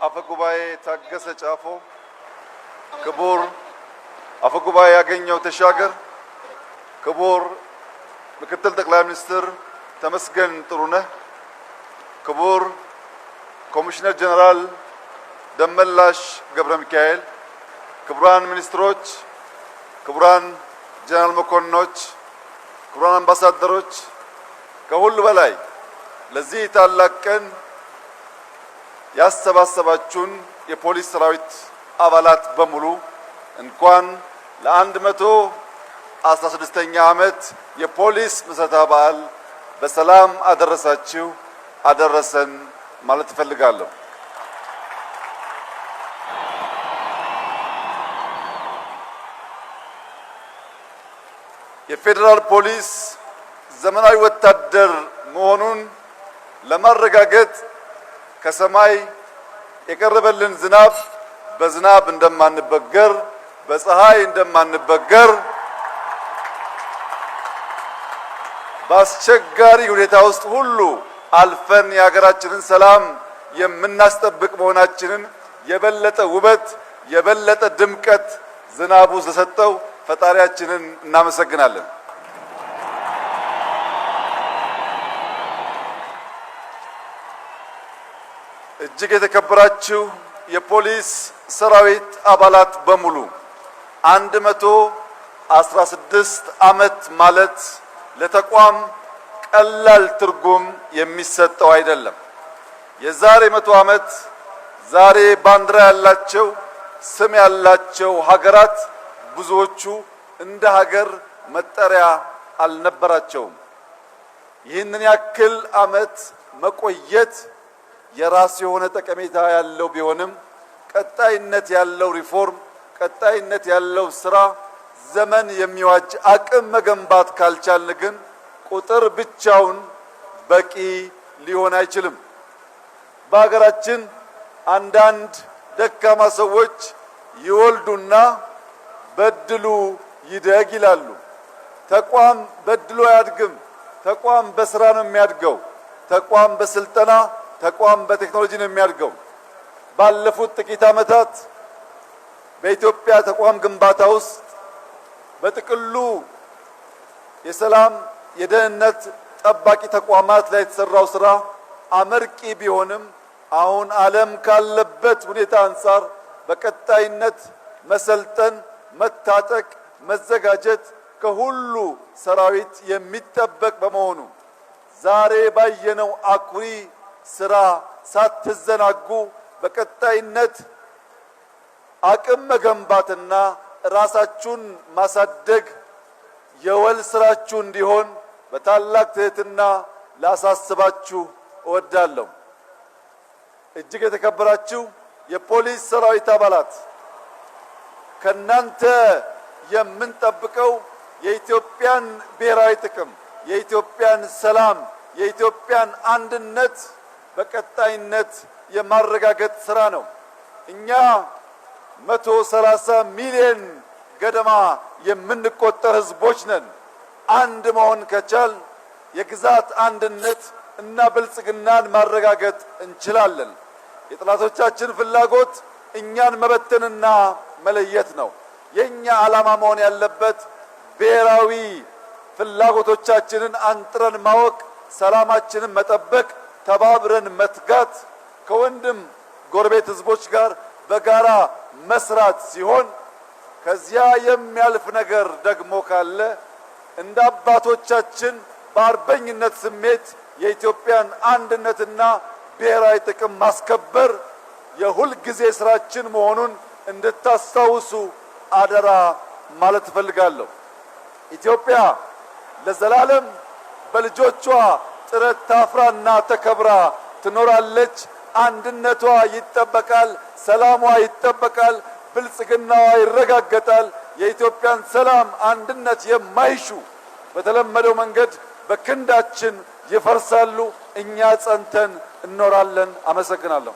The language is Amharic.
አፈጉባኤ ታገሰ ጫፎ፣ ክቡር አፈጉባኤ ያገኘው ተሻገር፣ ክቡር ምክትል ጠቅላይ ሚኒስትር ተመስገን ጥሩነህ፣ ክቡር ኮሚሽነር ጀነራል ደመላሽ ገብረ ሚካኤል፣ ክቡራን ሚኒስትሮች፣ ክቡራን ጀነራል መኮንኖች፣ ክቡራን አምባሳደሮች፣ ከሁሉ በላይ ለዚህ ታላቅ ቀን ያሰባሰባችሁን የፖሊስ ሰራዊት አባላት በሙሉ እንኳን ለ116ኛ ዓመት የፖሊስ ምስረታ በዓል በሰላም አደረሳችሁ አደረሰን ማለት እፈልጋለሁ። የፌዴራል ፖሊስ ዘመናዊ ወታደር መሆኑን ለማረጋገጥ ከሰማይ የቀረበልን ዝናብ በዝናብ እንደማንበገር፣ በፀሐይ እንደማንበገር፣ በአስቸጋሪ ሁኔታ ውስጥ ሁሉ አልፈን የሀገራችንን ሰላም የምናስጠብቅ መሆናችንን የበለጠ ውበት የበለጠ ድምቀት ዝናቡ ስለሰጠው ፈጣሪያችንን እናመሰግናለን። እጅግ የተከበራችሁ የፖሊስ ሰራዊት አባላት በሙሉ 116 ዓመት ማለት ለተቋም ቀላል ትርጉም የሚሰጠው አይደለም። የዛሬ 100 ዓመት ዛሬ ባንዲራ ያላቸው ስም ያላቸው ሀገራት ብዙዎቹ እንደ ሀገር መጠሪያ አልነበራቸውም። ይህንን ያክል ዓመት መቆየት የራስ የሆነ ጠቀሜታ ያለው ቢሆንም ቀጣይነት ያለው ሪፎርም፣ ቀጣይነት ያለው ስራ፣ ዘመን የሚዋጅ አቅም መገንባት ካልቻልን ግን ቁጥር ብቻውን በቂ ሊሆን አይችልም። በሀገራችን አንዳንድ ደካማ ሰዎች ይወልዱና በድሉ ይደግ ይላሉ። ተቋም በድሉ አያድግም። ተቋም በስራ ነው የሚያድገው። ተቋም በስልጠና ተቋም በቴክኖሎጂ ነው የሚያድገው። ባለፉት ጥቂት ዓመታት በኢትዮጵያ ተቋም ግንባታ ውስጥ በጥቅሉ የሰላም የደህንነት ጠባቂ ተቋማት ላይ የተሰራው ስራ አመርቂ ቢሆንም አሁን ዓለም ካለበት ሁኔታ አንጻር በቀጣይነት መሰልጠን፣ መታጠቅ፣ መዘጋጀት ከሁሉ ሰራዊት የሚጠበቅ በመሆኑ ዛሬ ባየነው አኩሪ ስራ ሳትዘናጉ በቀጣይነት አቅም መገንባትና ራሳችሁን ማሳደግ የወል ስራችሁ እንዲሆን በታላቅ ትህትና ላሳስባችሁ እወዳለሁ። እጅግ የተከበራችሁ የፖሊስ ሰራዊት አባላት ከናንተ የምንጠብቀው የኢትዮጵያን ብሔራዊ ጥቅም፣ የኢትዮጵያን ሰላም፣ የኢትዮጵያን አንድነት በቀጣይነት የማረጋገጥ ስራ ነው። እኛ 130 ሚሊዮን ገደማ የምንቆጠር ህዝቦች ነን። አንድ መሆን ከቻል የግዛት አንድነት እና ብልጽግናን ማረጋገጥ እንችላለን። የጠላቶቻችን ፍላጎት እኛን መበተንና መለየት ነው። የኛ ዓላማ መሆን ያለበት ብሔራዊ ፍላጎቶቻችንን አንጥረን ማወቅ፣ ሰላማችንን መጠበቅ፣ ተባብረን መትጋት፣ ከወንድም ጎረቤት ህዝቦች ጋር በጋራ መስራት ሲሆን ከዚያ የሚያልፍ ነገር ደግሞ ካለ እንደ አባቶቻችን በአርበኝነት ስሜት የኢትዮጵያን አንድነትና ብሔራዊ ጥቅም ማስከበር የሁል ጊዜ ስራችን መሆኑን እንድታስታውሱ አደራ ማለት እፈልጋለሁ። ኢትዮጵያ ለዘላለም በልጆቿ ጥረት ታፍራና ተከብራ ትኖራለች። አንድነቷ ይጠበቃል፣ ሰላሟ ይጠበቃል፣ ብልጽግናዋ ይረጋገጣል። የኢትዮጵያን ሰላም አንድነት የማይሹ በተለመደው መንገድ በክንዳችን ይፈርሳሉ። እኛ ጸንተን እንኖራለን። አመሰግናለሁ።